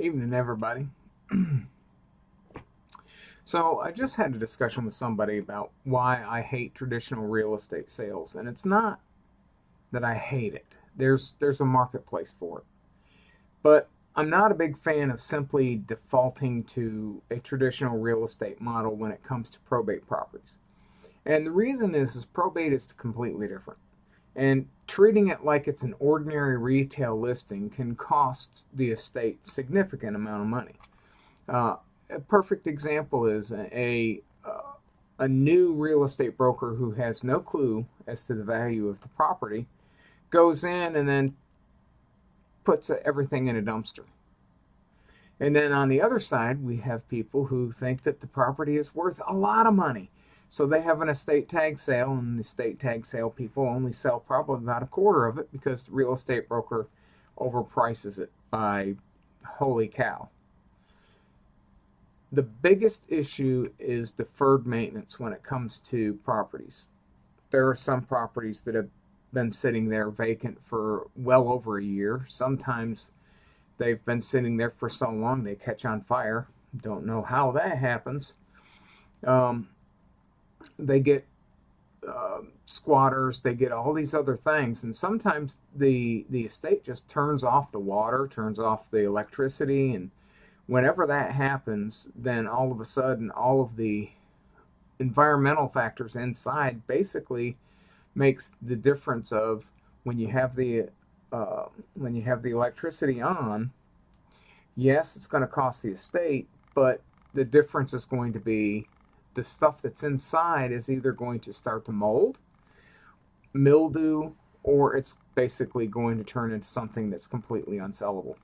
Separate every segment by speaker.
Speaker 1: Evening, everybody. So I just had a discussion with somebody about why I hate traditional real estate sales, and it's not that I hate it. There's a marketplace for it, but I'm not a big fan of simply defaulting to a traditional real estate model when it comes to probate properties. And the reason is probate is completely different. And treating it like it's an ordinary retail listing can cost the estate significant amount of money. Uh, a perfect example is a new real estate broker who has no clue as to the value of the property goes in and then puts everything in a dumpster. And then on the other side, we have people who think that the property is worth a lot of money. So they have an estate tag sale, and the estate tag sale people only sell probably about a quarter of it because the real estate broker overprices it by holy cow. The biggest issue is deferred maintenance when it comes to properties. There are some properties that have been sitting there vacant for well over a year. Sometimes they've been sitting there for so long they catch on fire. Don't know how that happens. They get squatters, they get all these other things, and sometimes the estate just turns off the water, turns off the electricity, and whenever that happens, then all of a sudden all of the environmental factors inside basically makes the difference of when you have the electricity on. Yes, it's going to cost the estate, but the difference is going to be the stuff that's inside is either going to start to mold, mildew, or it's basically going to turn into something that's completely unsellable.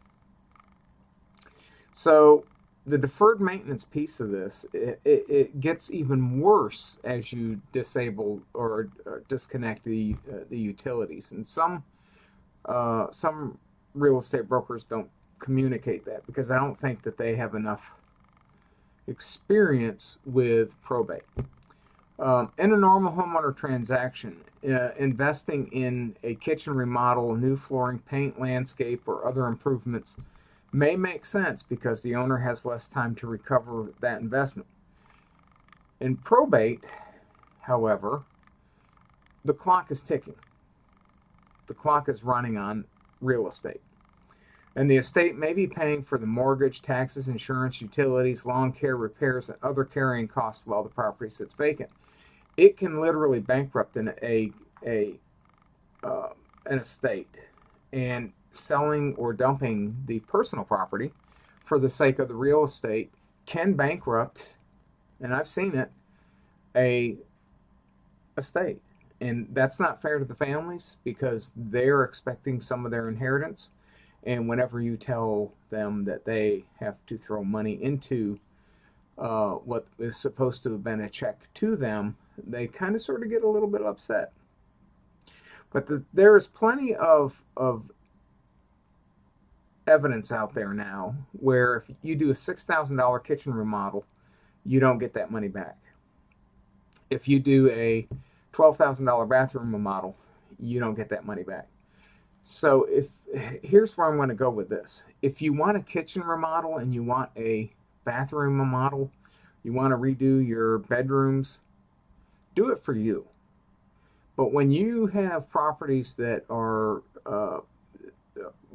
Speaker 1: So the deferred maintenance piece of this, it gets even worse as you disable or disconnect the utilities. And some real estate brokers don't communicate that because I don't think that they have enough experience with probate. In a normal homeowner transaction, investing in a kitchen remodel, new flooring, paint, landscape, or other improvements may make sense because the owner has less time to recover that investment. In probate, however, the clock is ticking. The clock is running on real estate. And the estate may be paying for the mortgage, taxes, insurance, utilities, lawn care, repairs, and other carrying costs while the property sits vacant. It can literally bankrupt an estate, and selling or dumping the personal property for the sake of the real estate can bankrupt, and I've seen it, a estate. And that's not fair to the families because they're expecting some of their inheritance. And whenever you tell them that they have to throw money into what is supposed to have been a check to them, they kind of sort of get a little bit upset. But there is plenty of evidence out there now where if you do a $6,000 kitchen remodel, you don't get that money back. If you do a $12,000 bathroom remodel, you don't get that money back. So here's where I'm going to go with this. If you want a kitchen remodel and you want a bathroom remodel, you want to redo your bedrooms, do it for you. But when you have properties that are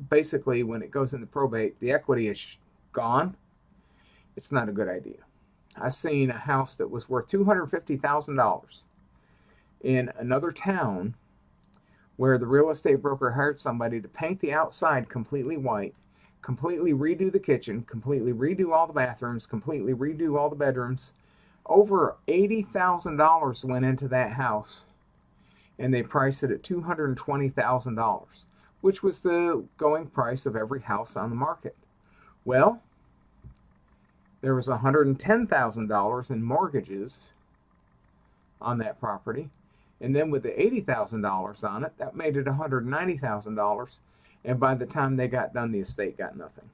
Speaker 1: basically, when it goes into probate, the equity is gone, it's not a good idea. I've seen a house that was worth $250,000 in another town where the real estate broker hired somebody to paint the outside completely white, completely redo the kitchen, completely redo all the bathrooms, completely redo all the bedrooms. Over $80,000 went into that house, and they priced it at $220,000, which was the going price of every house on the market. Well, there was $110,000 in mortgages on that property. And then with the $80,000 on it, that made it $190,000. And by the time they got done, the estate got nothing.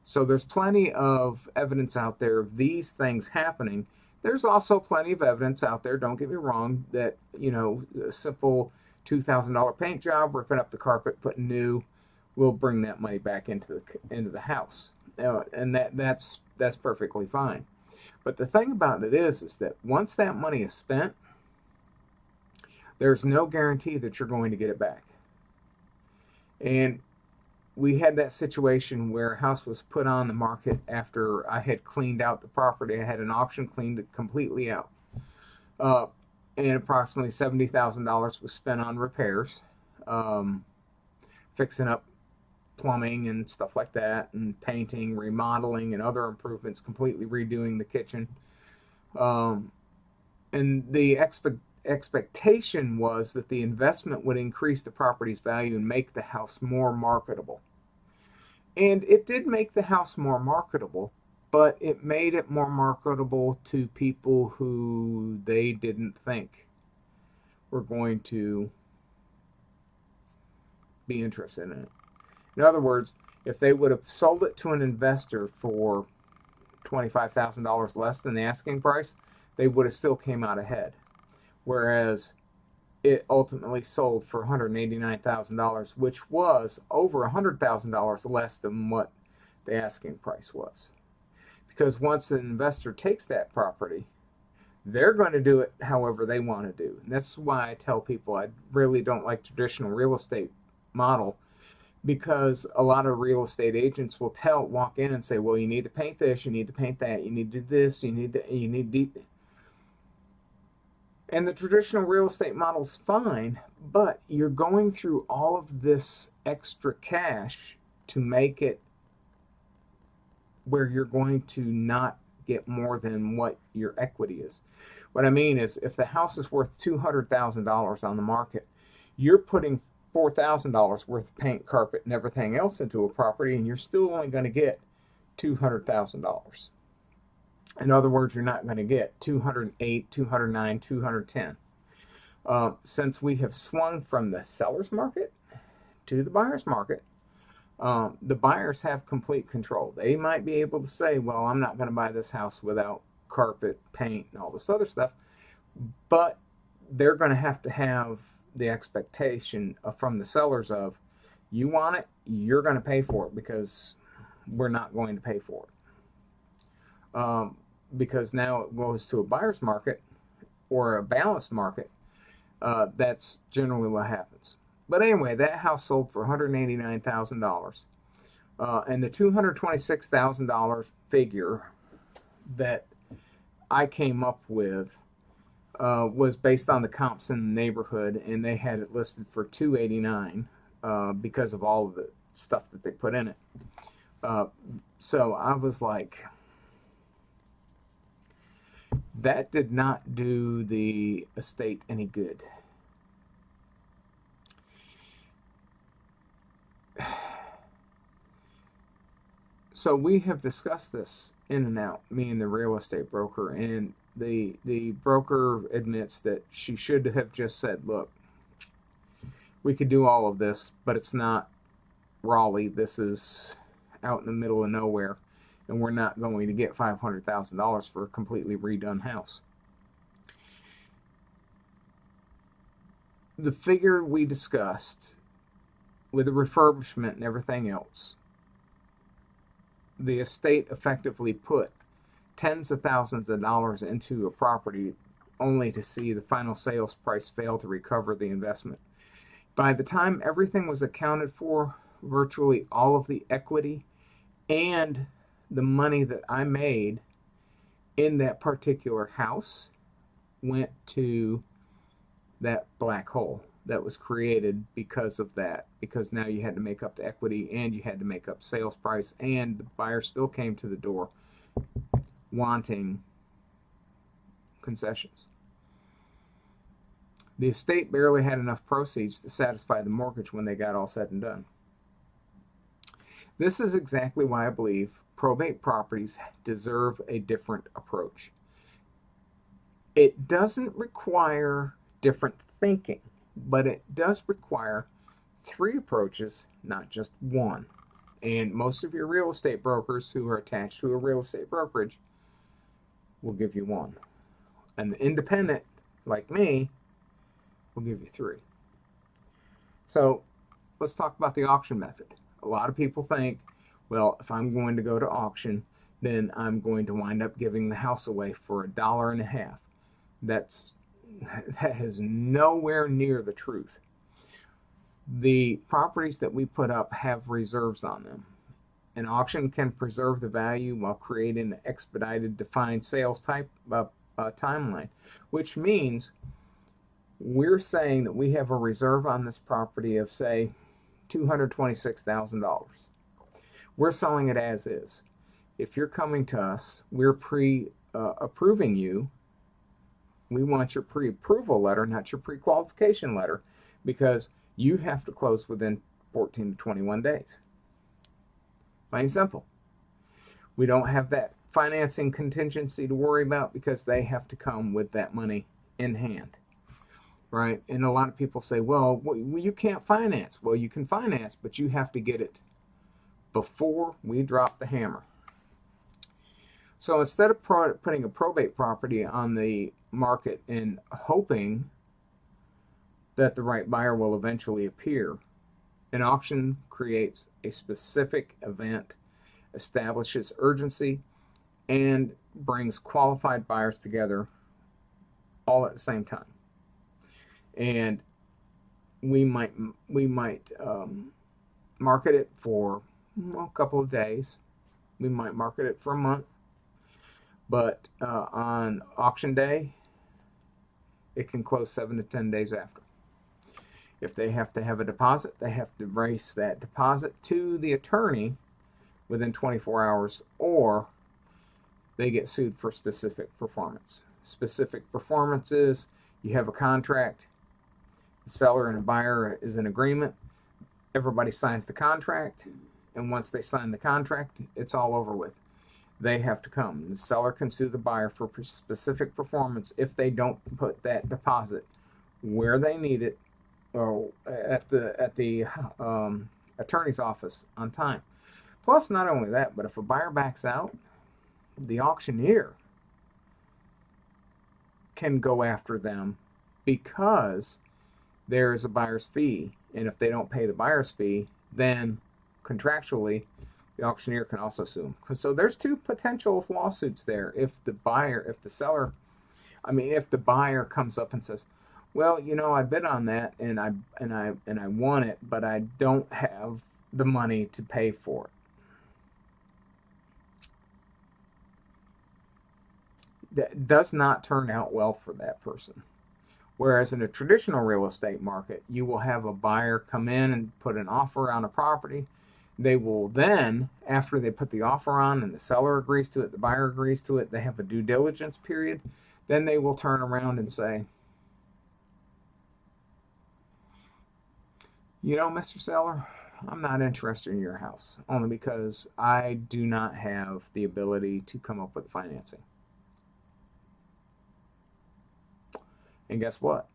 Speaker 1: So there's plenty of evidence out there of these things happening. There's also plenty of evidence out there, don't get me wrong, that, a simple $2,000 paint job, ripping up the carpet, putting new we'll bring that money back into the house. And that's perfectly fine. But the thing about it is that once that money is spent, there's no guarantee that you're going to get it back. And we had that situation where a house was put on the market after I had cleaned out the property. I had an auction, cleaned it completely out. And approximately $70,000 was spent on repairs, fixing up plumbing and stuff like that, and painting, remodeling, and other improvements, completely redoing the kitchen. And the expectation was that the investment would increase the property's value and make the house more marketable. And it did make the house more marketable, but it made it more marketable to people who they didn't think were going to be interested in it. In other words, if they would have sold it to an investor for $25,000 less than the asking price, they would have still came out ahead. Whereas it ultimately sold for $189,000, which was over $100,000 less than what the asking price was. Because once an investor takes that property, they're going to do it however they want to do. And that's why I tell people I really don't like traditional real estate model, because a lot of real estate agents will walk in and say, well, you need to paint this, you need to paint that, you need to do this, you need to. And the traditional real estate model is fine, but you're going through all of this extra cash to make it where you're going to not get more than what your equity is. What I mean is, if the house is worth $200,000 on the market, you're putting $4,000 worth of paint, carpet, and everything else into a property, and you're still only going to get $200,000. In other words, you're not going to get 208, 209, 210. Since we have swung from the seller's market to the buyer's market, the buyers have complete control. They might be able to say, well, I'm not going to buy this house without carpet, paint, and all this other stuff, but they're going to have the expectation from the sellers of, you want it, you're going to pay for it, because we're not going to pay for it. Because now it goes to a buyer's market or a balanced market. That's generally what happens. But anyway, that house sold for $189,000. And the $226,000 figure that I came up with was based on the comps in the neighborhood, and they had it listed for $289 because of all of the stuff that they put in it. So I was like, that did not do the estate any good. So we have discussed this in and out, me and the real estate broker, and the broker admits that she should have just said, look, we could do all of this, but it's not Raleigh. This is out in the middle of nowhere, and we're not going to get $500,000 for a completely redone house. The figure we discussed with the refurbishment and everything else, the estate effectively put tens of thousands of dollars into a property only to see the final sales price fail to recover the investment. By the time everything was accounted for, virtually all of the equity and the money that I made in that particular house went to that black hole that was created because of that. Because now you had to make up the equity, and you had to make up sales price, and the buyer still came to the door wanting concessions. The estate barely had enough proceeds to satisfy the mortgage when they got all said and done. This is exactly why I believe probate properties deserve a different approach. It doesn't require different thinking, but it does require 3 approaches, not just one. And most of your real estate brokers who are attached to a real estate brokerage will give you 1. An independent, like me, will give you 3. So let's talk about the auction method. A lot of people think, well, if I'm going to go to auction, then I'm going to wind up giving the house away for $1.50. That is nowhere near the truth. The properties that we put up have reserves on them. An auction can preserve the value while creating an expedited defined sales type timeline, which means we're saying that we have a reserve on this property of, say, $226,000. We're selling it as is. If you're coming to us, we're approving you. We want your pre-approval letter, not your pre-qualification letter, because you have to close within 14 to 21 days. Plain and simple. We don't have that financing contingency to worry about because they have to come with that money in hand. Right? And a lot of people say, well, you can't finance. Well, you can finance, but you have to get it before we drop the hammer. So instead of putting a probate property on the market and hoping that the right buyer will eventually appear, an auction creates a specific event, establishes urgency, and brings qualified buyers together all at the same time. And we might market it for a couple of days. We might market it for a month. But on auction day, it can close 7 to 10 days after. If they have to have a deposit, they have to raise that deposit to the attorney within 24 hours, or they get sued for specific performance. Specific performance is you have a contract, the seller and the buyer is in agreement, everybody signs the contract, and once they sign the contract, it's all over with. They have to come. The seller can sue the buyer for specific performance if they don't put that deposit where they need it, or at the attorney's office on time. Plus, not only that, but if a buyer backs out, the auctioneer can go after them because there is a buyer's fee, and if they don't pay the buyer's fee, then contractually the auctioneer can also sue them. So there's two potential lawsuits there. If the buyer comes up and says, well, you know, I bid on that and I won it, but I don't have the money to pay for it. That does not turn out well for that person. Whereas in a traditional real estate market, you will have a buyer come in and put an offer on a property. They will then, after they put the offer on and the seller agrees to it, the buyer agrees to it, they have a due diligence period. Then they will turn around and say, you know, Mr. Seller, I'm not interested in your house, only because I do not have the ability to come up with financing. And guess what?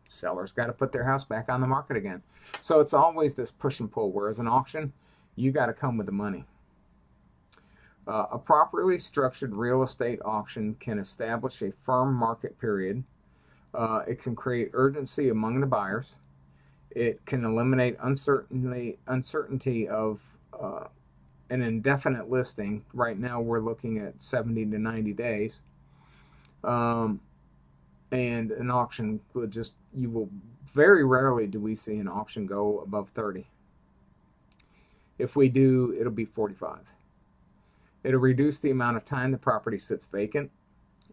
Speaker 1: Sellers got to put their house back on the market again. So it's always this push and pull, whereas an auction, you got to come with the money. A properly structured real estate auction can establish a firm market period. It can create urgency among the buyers. It can eliminate uncertainty of an indefinite listing. Right now we're looking at 70 to 90 days. And an auction will very rarely do we see an auction go above 30. If we do, it'll be 45. It'll reduce the amount of time the property sits vacant.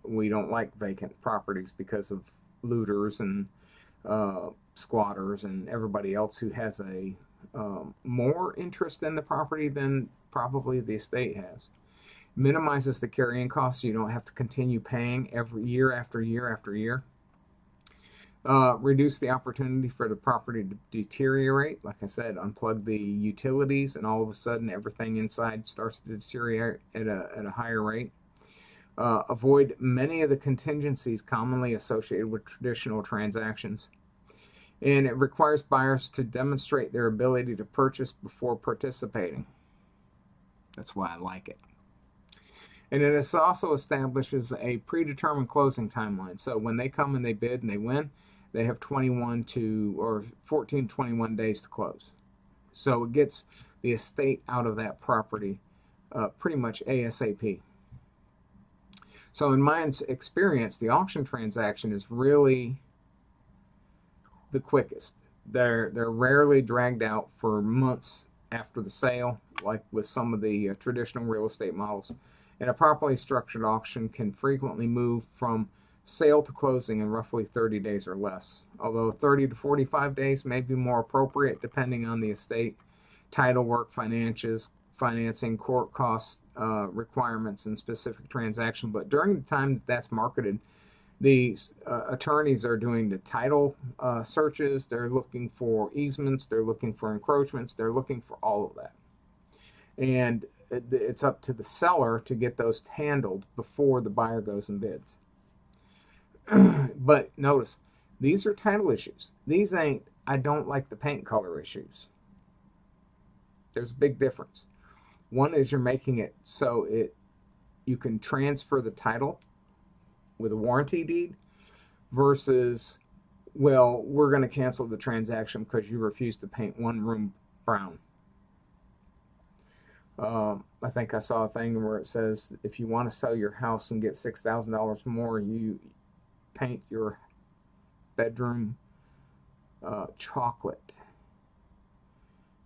Speaker 1: We don't like vacant properties because of looters and squatters and everybody else who has a more interest in the property than probably the estate has. Minimizes the carrying costs, so you don't have to continue paying every year after year after year. Reduce the opportunity for the property to deteriorate. Like I said, unplug the utilities and all of a sudden everything inside starts to deteriorate at a higher rate. Avoid many of the contingencies commonly associated with traditional transactions. And it requires buyers to demonstrate their ability to purchase before participating. That's why I like it. And it also establishes a predetermined closing timeline. So when they come and they bid and they win, they have 14 to 21 days to close. So it gets the estate out of that property pretty much ASAP. So in my experience, the auction transaction is really the quickest. They're rarely dragged out for months after the sale, like with some of the traditional real estate models. And a properly structured auction can frequently move from sale to closing in roughly 30 days or less, although 30 to 45 days may be more appropriate depending on the estate, title work, financing, court costs, requirements, and specific transaction. But during the time that that's marketed, the attorneys are doing the title searches, they're looking for easements, they're looking for encroachments, they're looking for all of that. And it's up to the seller to get those handled before the buyer goes and bids. But notice, these are title issues. These ain't, I don't like the paint color issues. There's a big difference. One is you're making it so you can transfer the title with a warranty deed versus, well, we're going to cancel the transaction because you refused to paint one room brown. I think I saw a thing where it says if you want to sell your house and get $6,000 more, you paint your bedroom chocolate.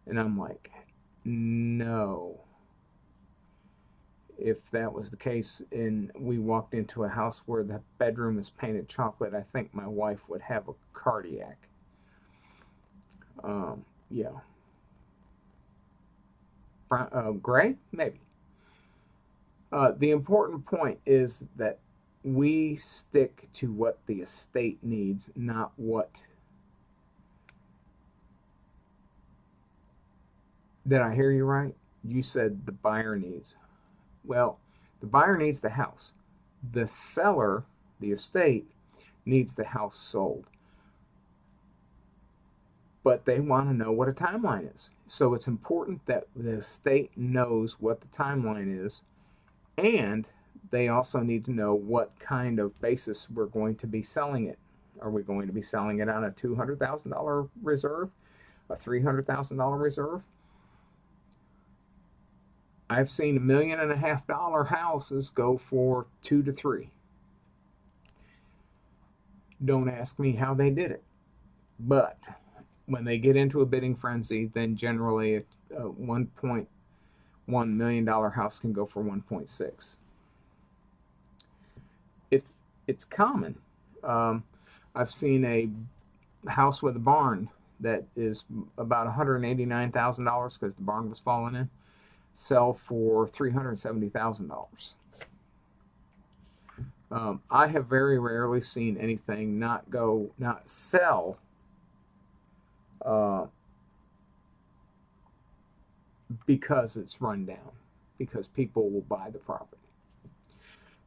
Speaker 1: And I'm like, no. If that was the case and we walked into a house where the bedroom is painted chocolate, I think my wife would have a cardiac. Yeah. Gray? Maybe. The important point is that we stick to what the estate needs, not what... Did I hear you right? You said the buyer needs. Well, the buyer needs the house. The seller, the estate, needs the house sold. But they want to know what a timeline is. So it's important that the estate knows what the timeline is, and they also need to know what kind of basis we're going to be selling it. Are we going to be selling it on a $200,000 reserve, a $300,000 reserve? I've seen $1.5 million houses go for 2 to 3. Don't ask me how they did it. But when they get into a bidding frenzy, then generally a $1.1 million house can go for 1.6. It's common. I've seen a house with a barn that is about $189,000 because the barn was falling in, sell for $370,000. I have very rarely seen anything not sell because it's run down, because people will buy the property.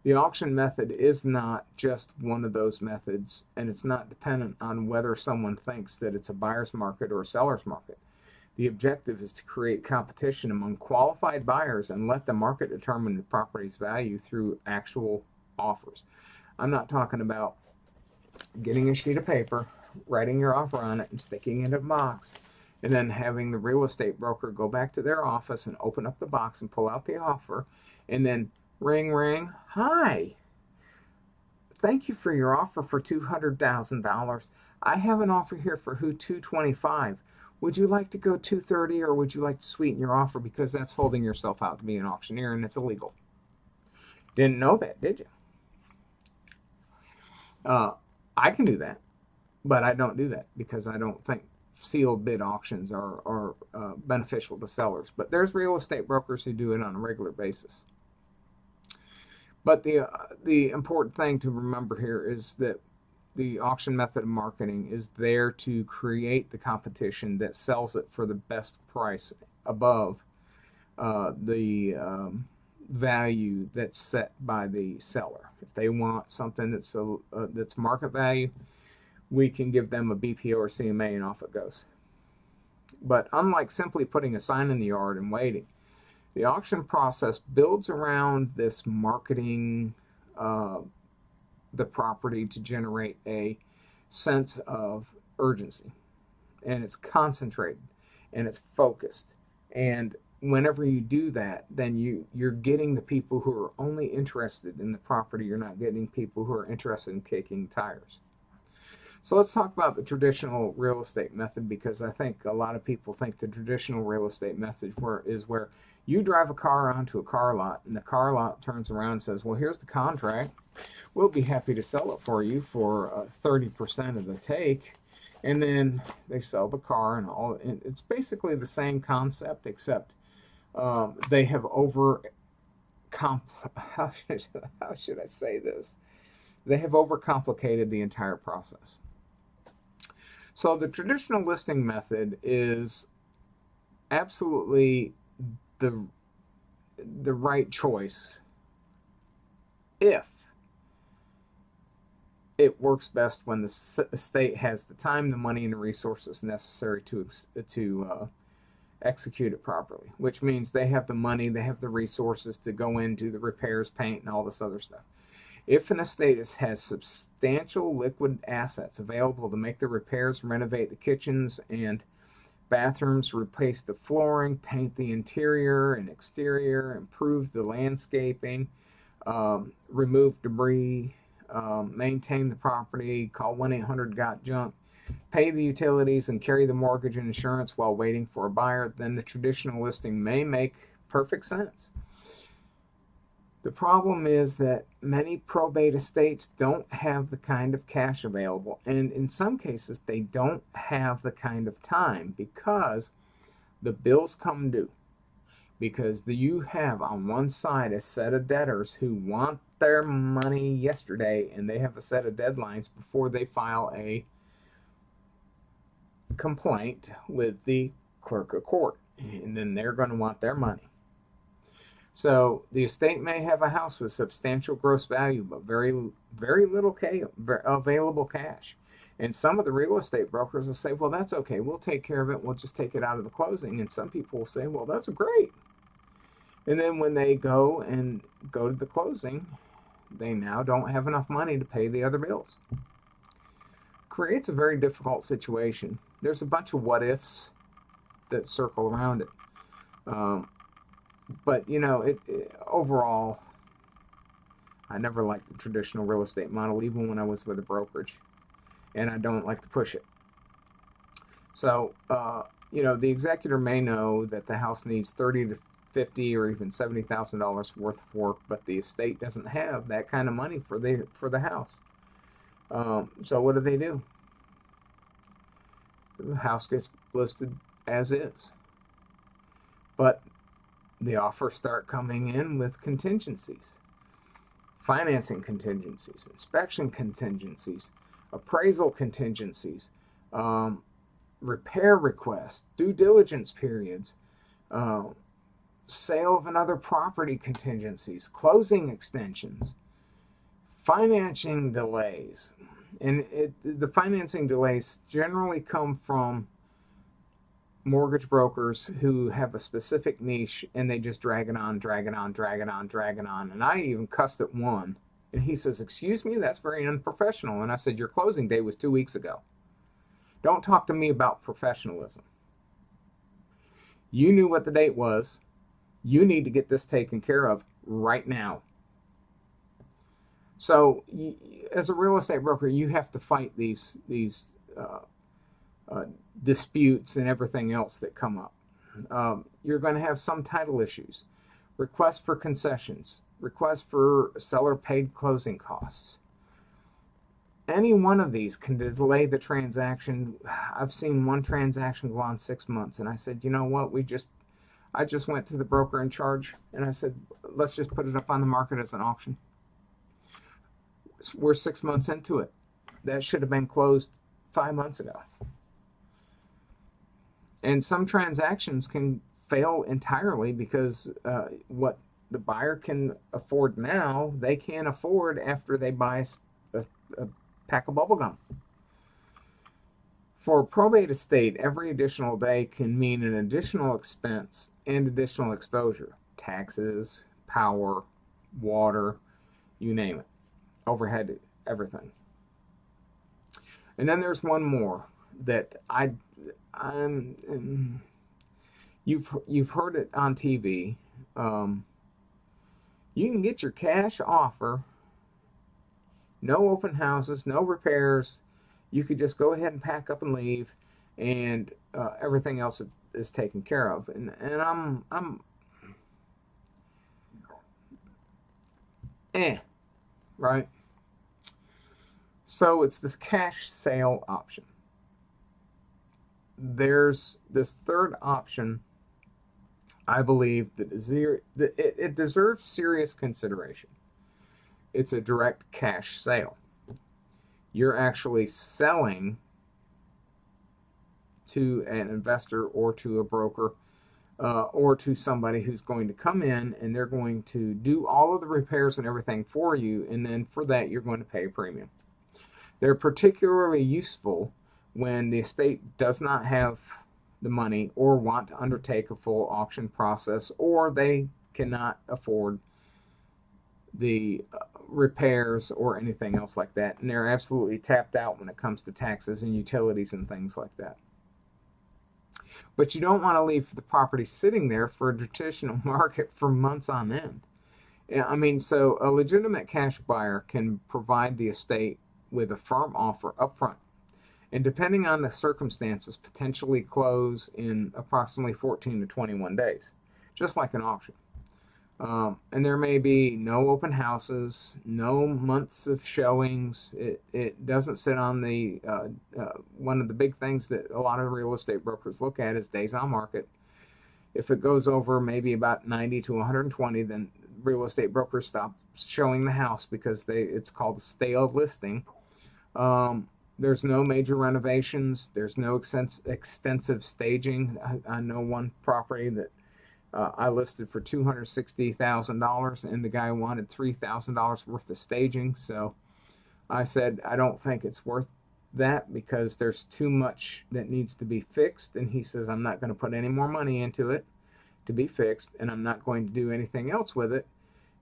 Speaker 1: The auction method is not just one of those methods, and it's not dependent on whether someone thinks that it's a buyer's market or a seller's market. The objective is to create competition among qualified buyers and let the market determine the property's value through actual offers. I'm not talking about getting a sheet of paper, writing your offer on it, and sticking it in a box, and then having the real estate broker go back to their office and open up the box and pull out the offer, and then ring, ring, hi. Thank you for your offer for $200,000. I have an offer here for $225,000. Would you like to go $230,000, or would you like to sweeten your offer, because that's holding yourself out to be an auctioneer and it's illegal? Didn't know that, did you? I can do that, but I don't do that because I don't think sealed bid auctions are beneficial to sellers. But there's real estate brokers who do it on a regular basis. But the important thing to remember here is that the auction method of marketing is there to create the competition that sells it for the best price above the value that's set by the seller. If they want something that's market value, we can give them a BPO or CMA and off it goes. But unlike simply putting a sign in the yard and waiting, the auction process builds around this marketing the property to generate a sense of urgency, and it's concentrated, and it's focused. And whenever you do that, then you're getting the people who are only interested in the property. You're not getting people who are interested in kicking tires. So let's talk about the traditional real estate method, because I think a lot of people think the traditional real estate method is where you drive a car onto a car lot, and the car lot turns around and says, well, here's the contract. We'll be happy to sell it for you for 30% of the take. And then they sell the car and all. And it's basically the same concept, except they have how should I say this? They have overcomplicated the entire process. So the traditional listing method is absolutely the right choice if it works best when the state has the time, the money, and the resources necessary to execute it properly, which means they have the money, they have the resources to go in, do the repairs, paint, and all this other stuff. If an estate has substantial liquid assets available to make the repairs, renovate the kitchens and bathrooms, replace the flooring, paint the interior and exterior, improve the landscaping, remove debris, maintain the property, call 1-800-GOT-JUNK, pay the utilities, and carry the mortgage and insurance while waiting for a buyer, then the traditional listing may make perfect sense. The problem is that many probate estates don't have the kind of cash available, and in some cases they don't have the kind of time, because the bills come due. Because you have on one side a set of debtors who want their money yesterday, and they have a set of deadlines before they file a complaint with the clerk of court, and then they're going to want their money. So the estate may have a house with substantial gross value, but very little available cash. And some of the real estate brokers will say, well, that's okay, we'll take care of it, we'll just take it out of the closing. And some people will say, well, that's great. And then when they go to the closing, they now don't have enough money to pay the other bills. Creates a very difficult situation. There's a bunch of what ifs that circle around it. But, overall, I never liked the traditional real estate model, even when I was with a brokerage. And I don't like to push it. So, the executor may know that the house needs $30,000 to $50,000 or even $70,000 worth of work, but the estate doesn't have that kind of money for the house. So what do? The house gets listed as is. But the offers start coming in with contingencies, financing contingencies, inspection contingencies, appraisal contingencies, repair requests, due diligence periods, sale of another property contingencies, closing extensions, financing delays. And the financing delays generally come from mortgage brokers who have a specific niche, and they just drag it on. And I even cussed at one, and he says, excuse me, that's very unprofessional. And I said, your closing day was 2 weeks ago. Don't talk to me about professionalism. You knew what the date was. You need to get this taken care of right now. So as a real estate broker, you have to fight these disputes and everything else that come up. You're going to have some title issues, requests for concessions, requests for seller paid closing costs. Any one of these can delay the transaction. I've seen one transaction go on 6 months, and I said, you know what, I just went to the broker in charge, and I said, let's just put it up on the market as an auction. We're 6 months into it. That should have been closed 5 months ago. And some transactions can fail entirely because what the buyer can afford now, they can't afford after they buy a pack of bubble gum. For a probate estate, every additional day can mean an additional expense and additional exposure. Taxes, power, water, you name it. Overhead, everything. And then there's one more that You've heard it on TV. You can get your cash offer, no open houses, no repairs. You could just go ahead and pack up and leave, and everything else is taken care of. And I'm right. So it's this cash sale option. There's this third option. I believe that it deserves serious consideration. It's a direct cash sale. You're actually selling to an investor or to a broker or to somebody who's going to come in, and they're going to do all of the repairs and everything for you, and then for that you're going to pay a premium. They're particularly useful when the estate does not have the money or want to undertake a full auction process, or they cannot afford the repairs or anything else like that, and they're absolutely tapped out when it comes to taxes and utilities and things like that. But you don't want to leave the property sitting there for a traditional market for months on end. I mean, so a legitimate cash buyer can provide the estate with a firm offer up front, and depending on the circumstances, potentially close in approximately 14 to 21 days, just like an auction. And there may be no open houses, no months of showings. It doesn't sit on the, one of the big things that a lot of real estate brokers look at is days on market. If it goes over maybe about 90 to 120, then real estate brokers stop showing the house because it's called a stale listing. There's no major renovations. There's no extensive staging. I know one property that I listed for $260,000, and the guy wanted $3,000 worth of staging. So I said, I don't think it's worth that because there's too much that needs to be fixed. And he says, I'm not going to put any more money into it to be fixed, and I'm not going to do anything else with it.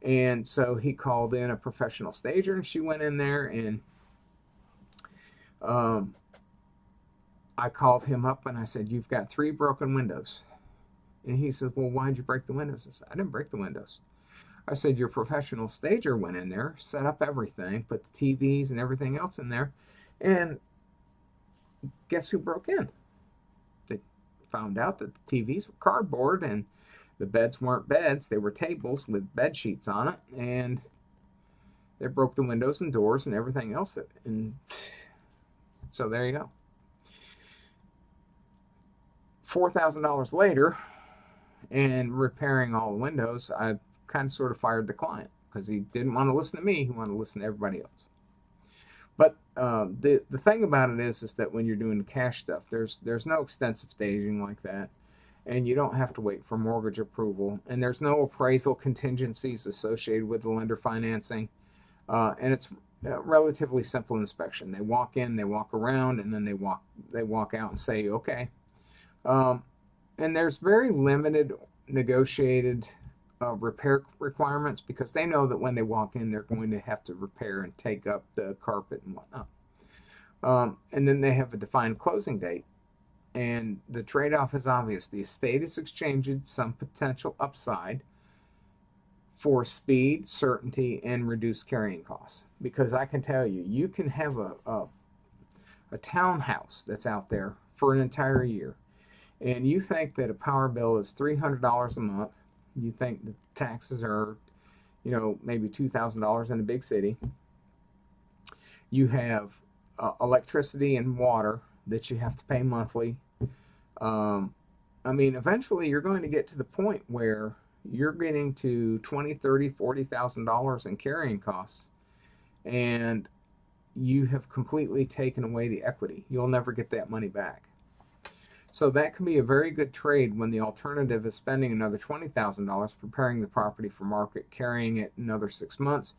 Speaker 1: And so he called in a professional stager, and she went in there, and I called him up and I said, you've got 3 broken windows. And he said, well, why'd you break the windows? I said, I didn't break the windows. I said, your professional stager went in there, set up everything, put the TVs and everything else in there, and guess who broke in? They found out that the TVs were cardboard and the beds weren't beds. They were tables with bed sheets on it, and they broke the windows and doors and everything else. And so there you go. $4,000 later, and repairing all the windows, I kind of sort of fired the client because he didn't want to listen to me. He wanted to listen to everybody else. But the thing about it is that when you're doing the cash stuff, there's no extensive staging like that, and you don't have to wait for mortgage approval, and there's no appraisal contingencies associated with the lender financing, and it's a relatively simple inspection. They walk in, they walk around, and then they walk out and say, okay. And there's very limited negotiated repair requirements because they know that when they walk in, they're going to have to repair and take up the carpet and whatnot. And then they have a defined closing date. And the trade-off is obvious. The estate is exchanging some potential upside for speed, certainty, and reduced carrying costs. Because I can tell you, you can have a townhouse that's out there for an entire year, and you think that a power bill is $300 a month. You think the taxes are, maybe $2,000 in a big city. You have electricity and water that you have to pay monthly. Eventually you're going to get to the point where you're getting to $20,000, $30,000, $40,000 in carrying costs, and you have completely taken away the equity. You'll never get that money back. So that can be a very good trade when the alternative is spending another $20,000 preparing the property for market, carrying it another 6 months,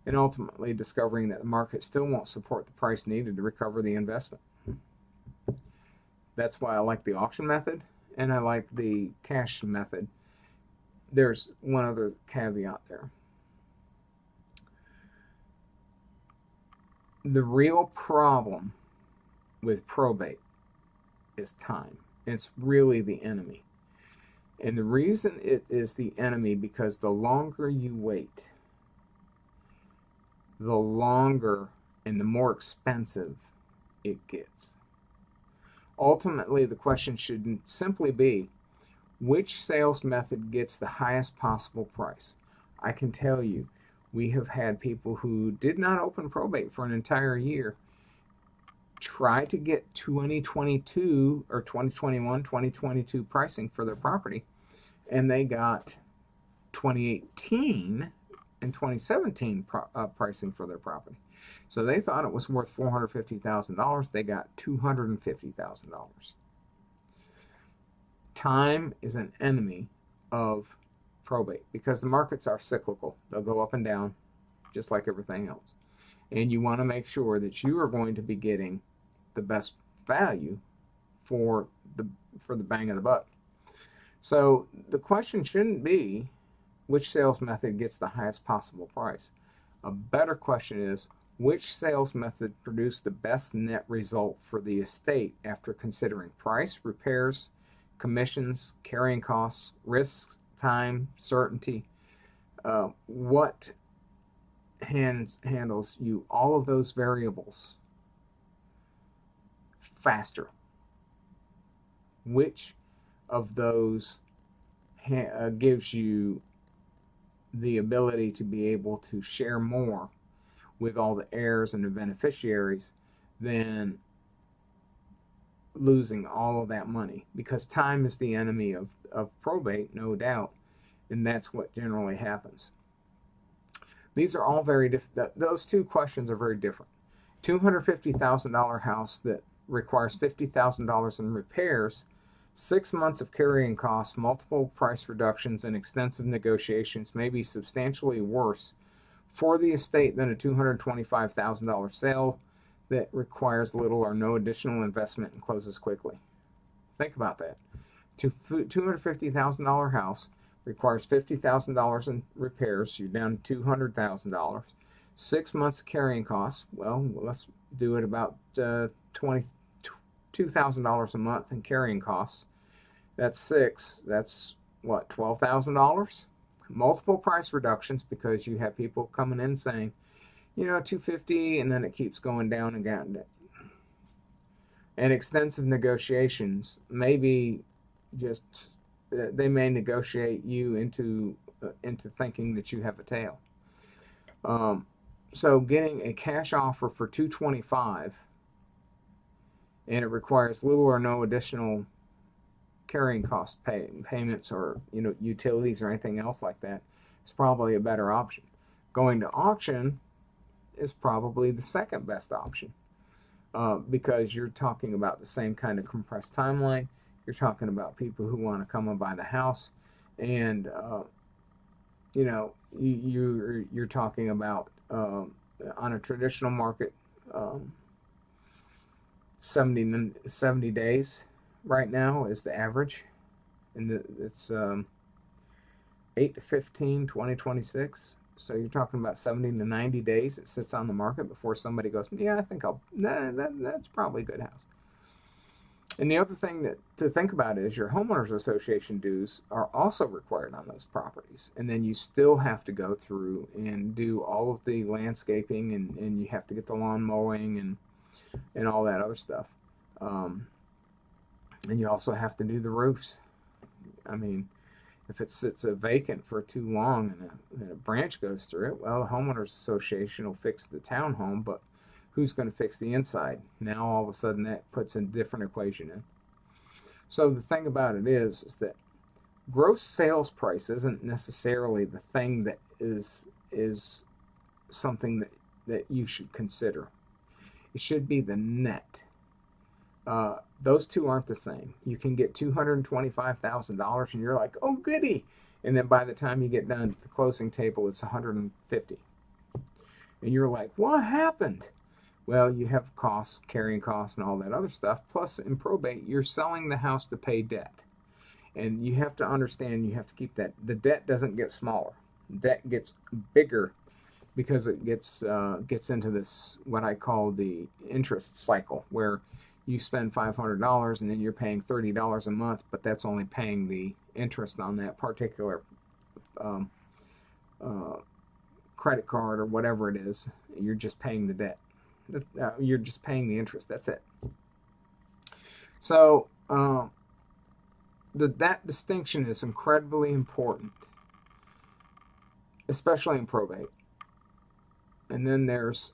Speaker 1: and ultimately discovering that the market still won't support the price needed to recover the investment. That's why I like the auction method, and I like the cash method. There's one other caveat there. The real problem with probate is time. It's really the enemy. And the reason it is the enemy, because the longer you wait, the longer and the more expensive it gets. Ultimately, the question should simply be, which sales method gets the highest possible price? I can tell you, we have had people who did not open probate for an entire year try to get 2022 or 2021, 2022 pricing for their property, and they got 2018 and 2017 pricing for their property. So they thought it was worth $450,000. They got $250,000. Time is an enemy of probate because the markets are cyclical. They'll go up and down just like everything else. And you want to make sure that you are going to be getting the best value for the bang of the buck. So the question shouldn't be which sales method gets the highest possible price. A better question is, which sales method produced the best net result for the estate after considering price, repairs, commissions, carrying costs, risks, time, certainty? What handles you all of those variables faster? Which of those gives you the ability to be able to share more with all the heirs and the beneficiaries than losing all of that money? Because time is the enemy of probate, no doubt, and that's what generally happens. These are all very different. Those two questions are very different. $250,000 house that requires $50,000 in repairs, 6 months of carrying costs, multiple price reductions, and extensive negotiations may be substantially worse for the estate than a $225,000 sale that requires little or no additional investment and closes quickly. Think about that. $250,000 house requires $50,000 in repairs. You're down to $200,000. 6 months of carrying costs. Well, let's do it about $2,000 a month in carrying costs. That's what, $12,000? Multiple price reductions because you have people coming in saying, $250, and then it keeps going down and down. And extensive negotiations, maybe just they may negotiate you into thinking that you have a tail. So getting a cash offer for $225, and it requires little or no additional carrying cost payments or utilities or anything else like that, is probably a better option. Going to auction is probably the second best option because you're talking about the same kind of compressed timeline. You're talking about people who want to come and buy the house, and you're talking about on a traditional market 70 days right now is the average, and it's 8 to 15, 20, 26. So you're talking about 70 to 90 days it sits on the market before somebody goes, yeah, I think that's probably a good house. And the other thing to think about is your homeowners association dues are also required on those properties. And then you still have to go through and do all of the landscaping, and you have to get the lawn mowing and all that other stuff. And you also have to do the roofs. I mean, if it sits vacant for too long and a branch goes through it, well, the homeowners association will fix the townhome, but who's going to fix the inside? Now all of a sudden that puts a different equation in. So the thing about it is that gross sales price isn't necessarily the thing that is something that you should consider. It should be the net. Those two aren't the same. You can get $225,000 and you're like, oh goody, and then by the time you get done at the closing table, it's $150,000, and you're like, what happened? Well, you have costs, carrying costs, and all that other stuff. Plus, in probate, you're selling the house to pay debt, and you have to understand, you have to keep that. The debt doesn't get smaller. Debt gets bigger because it gets into this what I call the interest cycle, where you spend $500 and then you're paying $30 a month, but that's only paying the interest on that particular um, uh, credit card or whatever it is. You're just paying the debt. You're just paying the interest. That's it. So that distinction is incredibly important, especially in probate. And then there's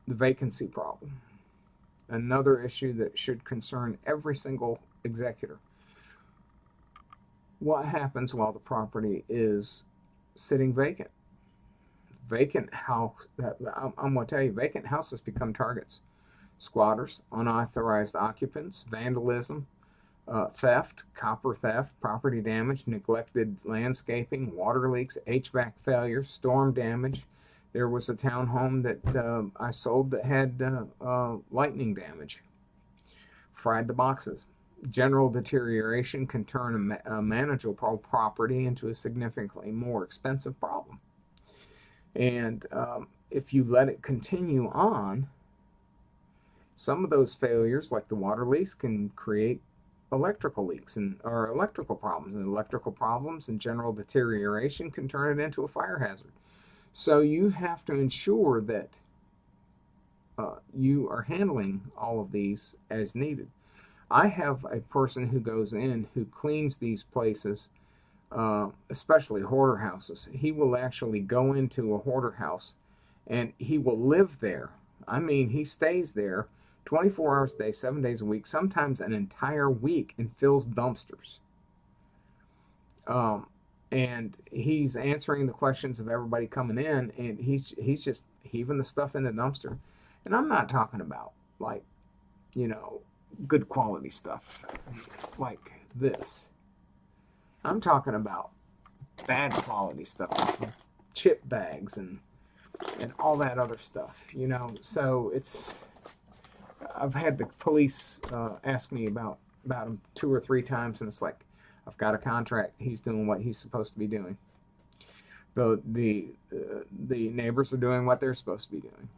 Speaker 1: the vacancy problem, another issue that should concern every single executor. What happens while the property is sitting vacant? Vacant house, I'm going to tell you, vacant houses become targets. Squatters, unauthorized occupants, vandalism, theft, copper theft, property damage, neglected landscaping, water leaks, HVAC failures, storm damage. There was a townhome that I sold that had lightning damage. Fried the boxes. General deterioration can turn a manageable property into a significantly more expensive problem. And if you let it continue on, some of those failures, like the water leaks, can create electrical leaks or electrical problems. And electrical problems and general deterioration can turn it into a fire hazard. So you have to ensure that you are handling all of these as needed. I have a person who goes in who cleans these places, especially hoarder houses. He will actually go into a hoarder house and he will live there. I mean, he stays there 24 hours a day, 7 days a week, sometimes an entire week, and fills dumpsters. And he's answering the questions of everybody coming in, and he's just heaving the stuff in the dumpster. And I'm not talking about, like, good quality stuff like this. I'm talking about bad quality stuff, like chip bags and all that other stuff, So I've had the police ask me about him 2 or 3 times, and it's like, I've got a contract. He's doing what he's supposed to be doing. The neighbors are doing what they're supposed to be doing.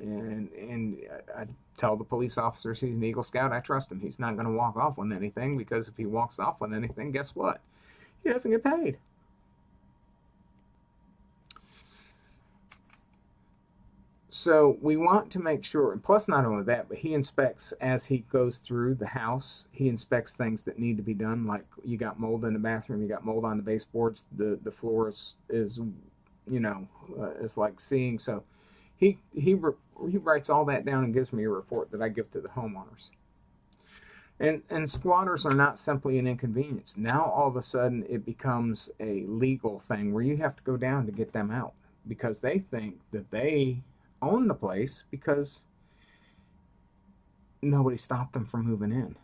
Speaker 1: And I tell the police officers he's an Eagle Scout. I trust him. He's not going to walk off with anything, because if he walks off with anything, guess what? He doesn't get paid. So we want to make sure, and plus not only that, but he inspects as he goes through the house. He inspects things that need to be done, like you got mold in the bathroom, you got mold on the baseboards, the floor is like seeing. So he writes all that down and gives me a report that I give to the homeowners. And squatters are not simply an inconvenience. Now all of a sudden it becomes a legal thing where you have to go down to get them out, because they think that they own the place because nobody stopped them from moving in.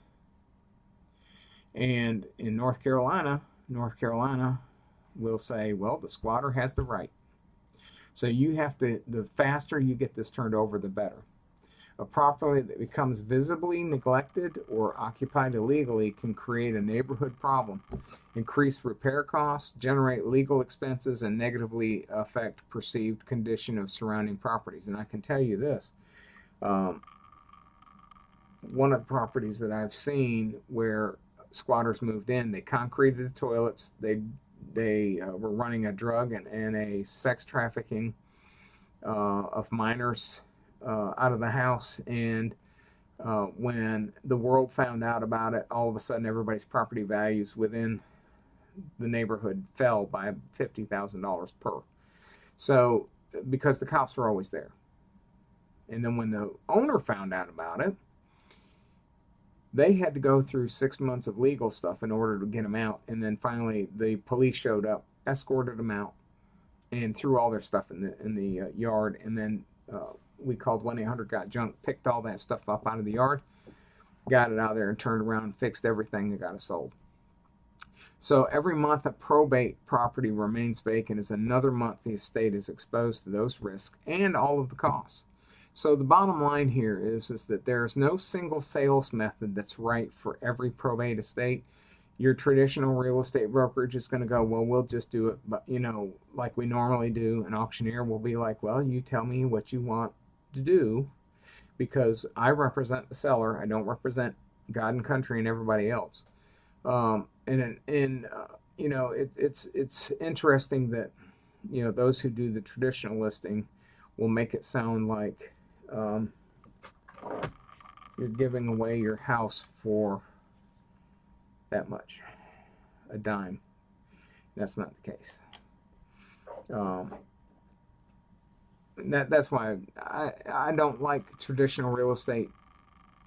Speaker 1: And in North Carolina will say, well, the squatter has the right. So you have to, the faster you get this turned over, the better. A property that becomes visibly neglected or occupied illegally can create a neighborhood problem, increase repair costs, generate legal expenses, and negatively affect perceived condition of surrounding properties. And I can tell you this, one of the properties that I've seen where squatters moved in, they concreted the toilets, they were running a drug and a sex trafficking of minors out of the house, and when the world found out about it, all of a sudden everybody's property values within the neighborhood fell by $50,000 per. So, because the cops were always there. And then when the owner found out about it, they had to go through 6 months of legal stuff in order to get them out. And then finally the police showed up, escorted them out, and threw all their stuff in the yard. And then we called 1-800-GOT-JUNK, picked all that stuff up out of the yard, got it out of there, and turned around, fixed everything, and got it sold. So every month a probate property remains vacant is another month the estate is exposed to those risks and all of the costs. So the bottom line here is that there's no single sales method that's right for every probate estate. Your traditional real estate brokerage is going to go, well, we'll just do it, but like we normally do. An auctioneer will be like, well, you tell me what you want to do, because I represent the seller. I don't represent God and country and everybody else. It's interesting that those who do the traditional listing will make it sound like you're giving away your house for that much, a dime. That's not the case. That's why I don't like traditional real estate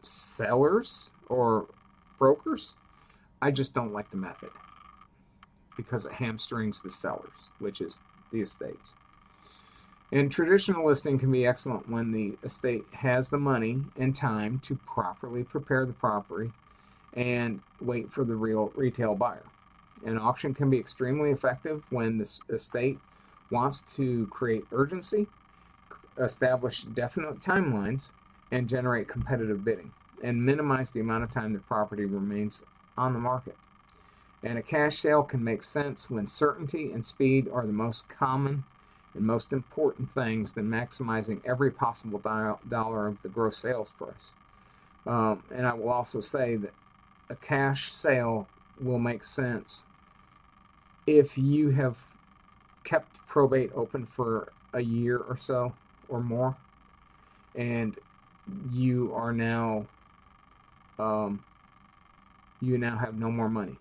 Speaker 1: sellers or brokers. I just don't like the method because it hamstrings the sellers, which is the estates. And traditional listing can be excellent when the estate has the money and time to properly prepare the property and wait for the real retail buyer. An auction can be extremely effective when the estate wants to create urgency, establish definite timelines, and generate competitive bidding, and minimize the amount of time the property remains on the market. And a cash sale can make sense when certainty and speed are the most common and most important things than maximizing every possible dollar of the gross sales price. And I will also say that a cash sale will make sense if you have kept probate open for a year or so or more, and you are now you now have no more money,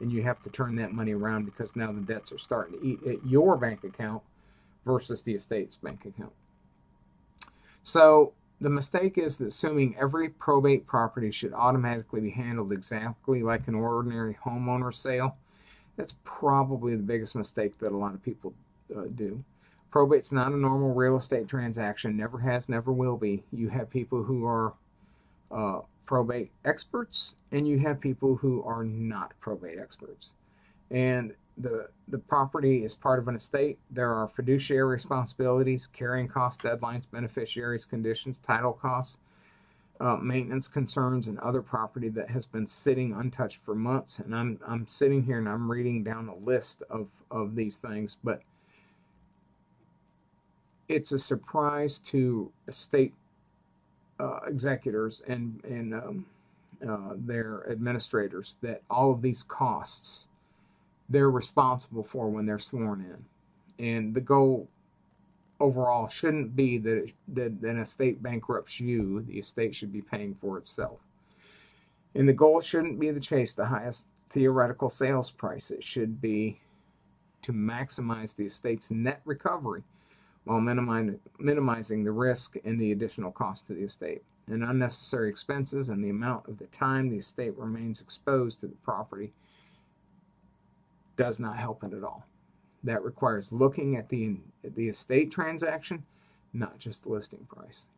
Speaker 1: and you have to turn that money around because now the debts are starting to eat at your bank account versus the estate's bank account. So the mistake is that assuming every probate property should automatically be handled exactly like an ordinary homeowner sale. That's probably the biggest mistake that a lot of people do. Probate's not a normal real estate transaction, never has, never will be. You have people who are probate experts, and you have people who are not probate experts. And the property is part of an estate. There are fiduciary responsibilities, carrying costs, deadlines, beneficiaries, conditions, title costs, maintenance concerns, and other property that has been sitting untouched for months. And I'm sitting here and I'm reading down a list of these things, but it's a surprise to estate executors and their administrators that all of these costs they're responsible for when they're sworn in. And the goal overall shouldn't be that an estate bankrupts you. The estate should be paying for itself. And the goal shouldn't be to chase the highest theoretical sales price. It should be to maximize the estate's net recovery while minimizing the risk and the additional cost to the estate, and unnecessary expenses, and the amount of the time the estate remains exposed to the property does not help it at all. That requires looking at the estate transaction, not just the listing price.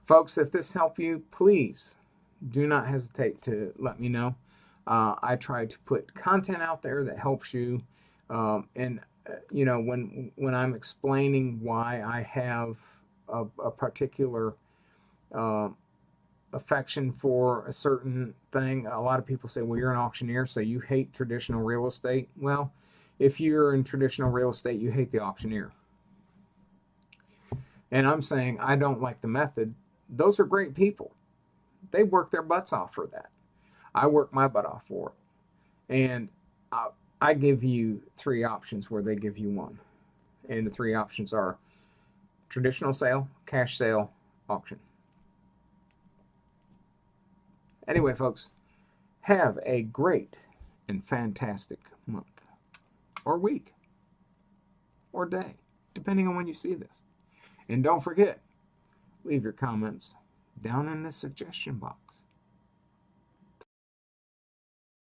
Speaker 1: Folks, if this helped you, please do not hesitate to let me know. I try to put content out there that helps you, and when I'm explaining why I have a particular affection for a certain thing, a lot of people say, well, you're an auctioneer, so you hate traditional real estate. Well, if you're in traditional real estate, you hate the auctioneer. And I'm saying I don't like the method. Those are great people. They work their butts off for that. I work my butt off for it. And I give you 3 options where they give you 1. And the 3 options are traditional sale, cash sale, auction. Anyway, folks, have a great and fantastic month, or week, or day, depending on when you see this. And don't forget, leave your comments down in the suggestion box.